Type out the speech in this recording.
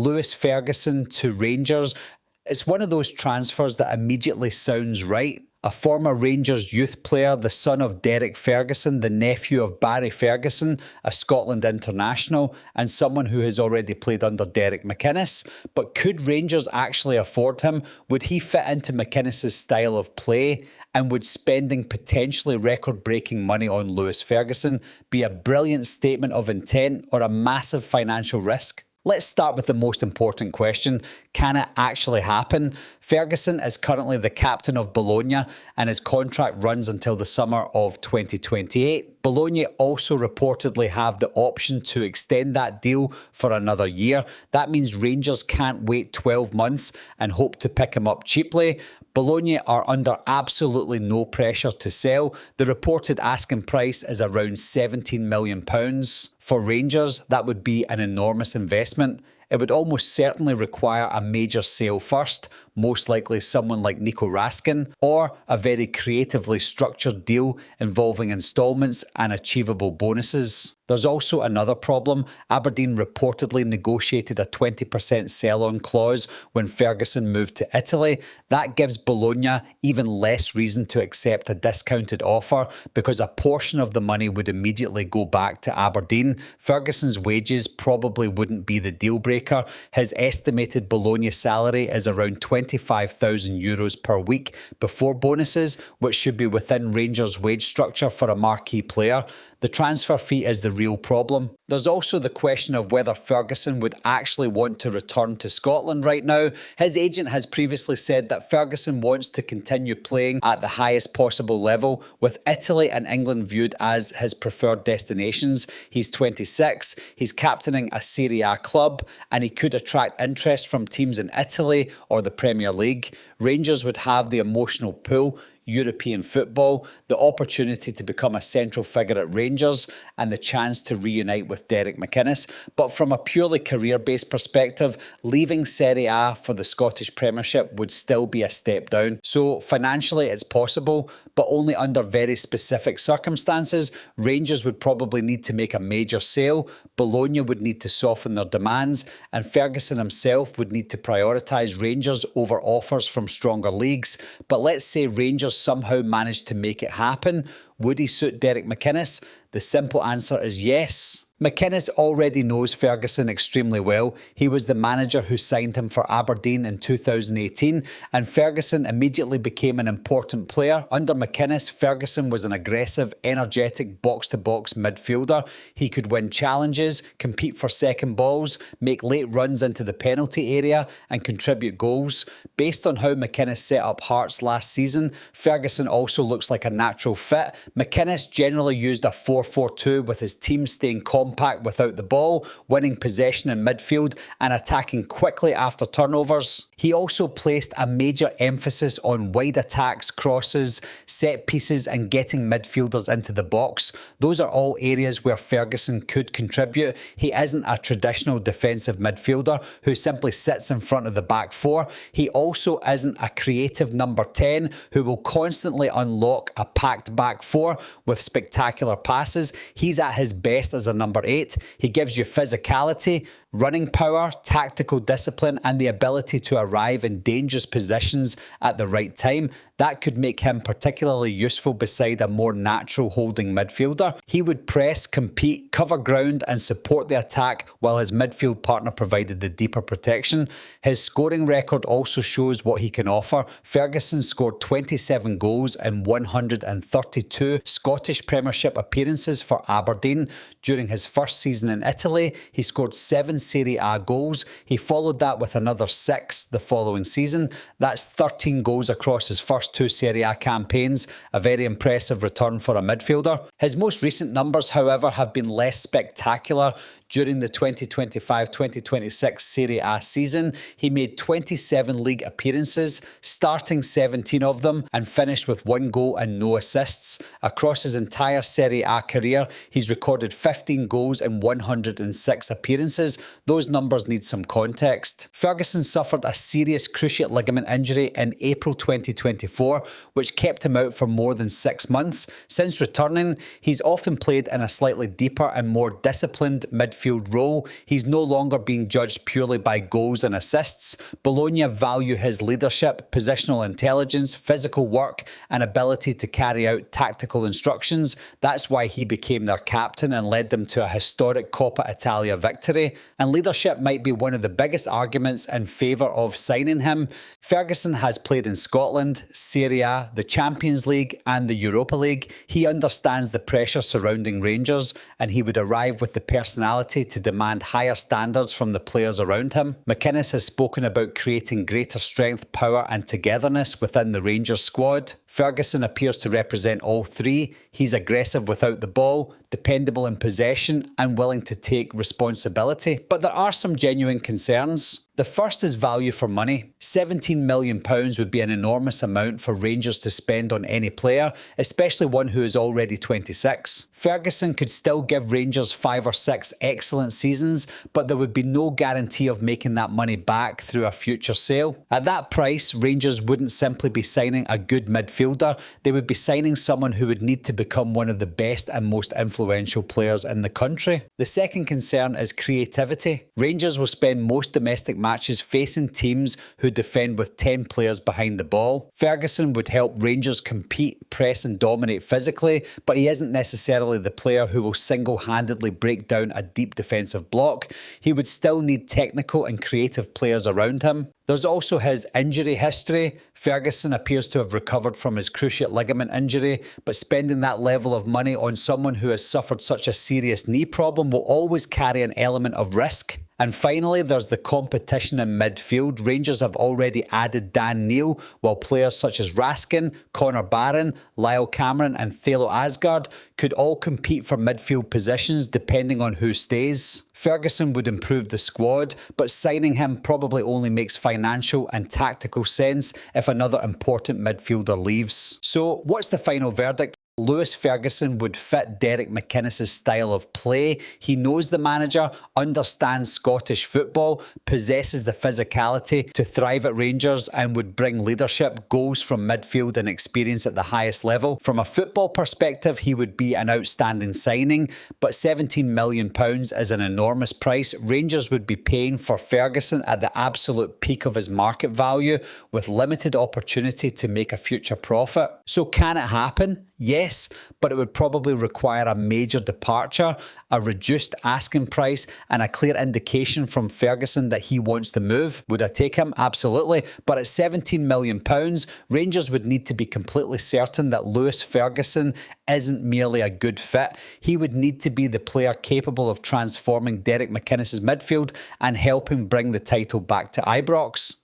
Lewis Ferguson to Rangers. It's one of those transfers that immediately sounds right. A former Rangers youth player, the son of Derek Ferguson, the nephew of Barry Ferguson, a Scotland international, and someone who has already played under Derek McInnes. But could Rangers actually afford him? Would he fit into McInnes' style of play? And would spending potentially record-breaking money on Lewis Ferguson be a brilliant statement of intent or a massive financial risk? Let's start with the most important question. Can it actually happen? Ferguson is currently the captain of Bologna and his contract runs until the summer of 2028. Bologna also reportedly have the option to extend that deal for another year. That means Rangers can't wait 12 months and hope to pick him up cheaply. Bologna are under absolutely no pressure to sell. The reported asking price is around £17 million. For Rangers, that would be an enormous investment. It would almost certainly require a major sale first, most likely someone like Nico Raskin, or a very creatively structured deal involving instalments and achievable bonuses. There's also another problem. Aberdeen reportedly negotiated a 20% sell-on clause when Ferguson moved to Italy. That gives Bologna even less reason to accept a discounted offer because a portion of the money would immediately go back to Aberdeen. Ferguson's wages probably wouldn't be the deal breaker. His estimated Bologna salary is around €25,000 per week before bonuses, which should be within Rangers' wage structure for a marquee player. The transfer fee is the real problem. There's also the question of whether Ferguson would actually want to return to Scotland right now. His agent has previously said that Ferguson wants to continue playing at the highest possible level, with Italy and England viewed as his preferred destinations. He's 26, he's captaining a Serie A club, and he could attract interest from teams in Italy or the Premier League. Rangers would have the emotional pull, European football, the opportunity to become a central figure at Rangers, and the chance to reunite with Derek McInnes. But from a purely career-based perspective, leaving Serie A for the Scottish Premiership would still be a step down. So financially it's possible, but only under very specific circumstances. Rangers would probably need to make a major sale, Bologna would need to soften their demands, and Ferguson himself would need to prioritise Rangers over offers from stronger leagues. But let's say Rangers somehow managed to make it happen. Would he suit Derek McInnes? The simple answer is yes. McInnes already knows Ferguson extremely well. He was the manager who signed him for Aberdeen in 2018, and Ferguson immediately became an important player. Under McInnes, Ferguson was an aggressive, energetic box-to-box midfielder. He could win challenges, compete for second balls, make late runs into the penalty area, and contribute goals. Based on how McInnes set up Hearts last season, Ferguson also looks like a natural fit. McInnes generally used a 4-4-2 with his team staying compact without the ball, winning possession in midfield and attacking quickly after turnovers. He also placed a major emphasis on wide attacks, crosses, set pieces and getting midfielders into the box. Those are all areas where Ferguson could contribute. He isn't a traditional defensive midfielder who simply sits in front of the back four. He also isn't a creative number 10 who will constantly unlock a packed back four with spectacular passes. He's at his best as a number 8. He gives you physicality, running power, tactical discipline, and the ability to arrive in dangerous positions at the right time. That could make him particularly useful beside a more natural holding midfielder. He would press, compete, cover ground and support the attack while his midfield partner provided the deeper protection. His scoring record also shows what he can offer. Ferguson scored 27 goals in 132 Scottish Premiership appearances for Aberdeen. During his first season in Italy, he scored 7 Serie A goals. He followed that with another 6 the following season. That's 13 goals across his first 2 Serie A campaigns, a very impressive return for a midfielder. His most recent numbers, however, have been less spectacular. During the 2025-2026 Serie A season, he made 27 league appearances, starting 17 of them, and finished with 1 goal and no assists. Across his entire Serie A career, he's recorded 15 goals in 106 appearances. Those numbers need some context. Ferguson suffered a serious cruciate ligament injury in April 2024, which kept him out for more than 6 months. Since returning, he's often played in a slightly deeper and more disciplined midfield midfield role. He's no longer being judged purely by goals and assists. Bologna value his leadership, positional intelligence, physical work, and ability to carry out tactical instructions. That's why he became their captain and led them to a historic Coppa Italia victory. And leadership might be one of the biggest arguments in favour of signing him. Ferguson has played in Scotland, Serie A, the Champions League and the Europa League. He understands the pressure surrounding Rangers, and he would arrive with the personality to demand higher standards from the players around him. McInnes has spoken about creating greater strength, power and togetherness within the Rangers squad. Ferguson appears to represent all three. He's aggressive without the ball, dependable in possession and willing to take responsibility. But there are some genuine concerns. The first is value for money. £17 million would be an enormous amount for Rangers to spend on any player, especially one who is already 26. Ferguson could still give Rangers 5 or 6 excellent seasons, but there would be no guarantee of making that money back through a future sale. At that price, Rangers wouldn't simply be signing a good midfielder, they would be signing someone who would need to become one of the best and most influential players in the country. The second concern is creativity. Rangers will spend most domestic matches facing teams who defend with 10 players behind the ball. Ferguson would help Rangers compete, press and dominate physically, but he isn't necessarily the player who will single-handedly break down a deep defensive block. He would still need technical and creative players around him. There's also his injury history. Ferguson appears to have recovered from his cruciate ligament injury, but spending that level of money on someone who has suffered such a serious knee problem will always carry an element of risk. And finally, there's the competition in midfield. Rangers have already added Dan Neil, while players such as Raskin, Connor Barron, Lyle Cameron and Thelo Asgard could all compete for midfield positions depending on who stays. Ferguson would improve the squad, but signing him probably only makes financial and tactical sense if another important midfielder leaves. So what's the final verdict? Lewis Ferguson would fit Derek McInnes' style of play. He knows the manager, understands Scottish football, possesses the physicality to thrive at Rangers and would bring leadership, goals from midfield and experience at the highest level. From a football perspective, he would be an outstanding signing, but £17 million is an enormous price. Rangers would be paying for Ferguson at the absolute peak of his market value with limited opportunity to make a future profit. So can it happen? Yes, but it would probably require a major departure, a reduced asking price and a clear indication from Ferguson that he wants to move. Would I take him? Absolutely. But at £17 million, Rangers would need to be completely certain that Lewis Ferguson isn't merely a good fit. He would need to be the player capable of transforming Derek McInnes' midfield and helping bring the title back to Ibrox.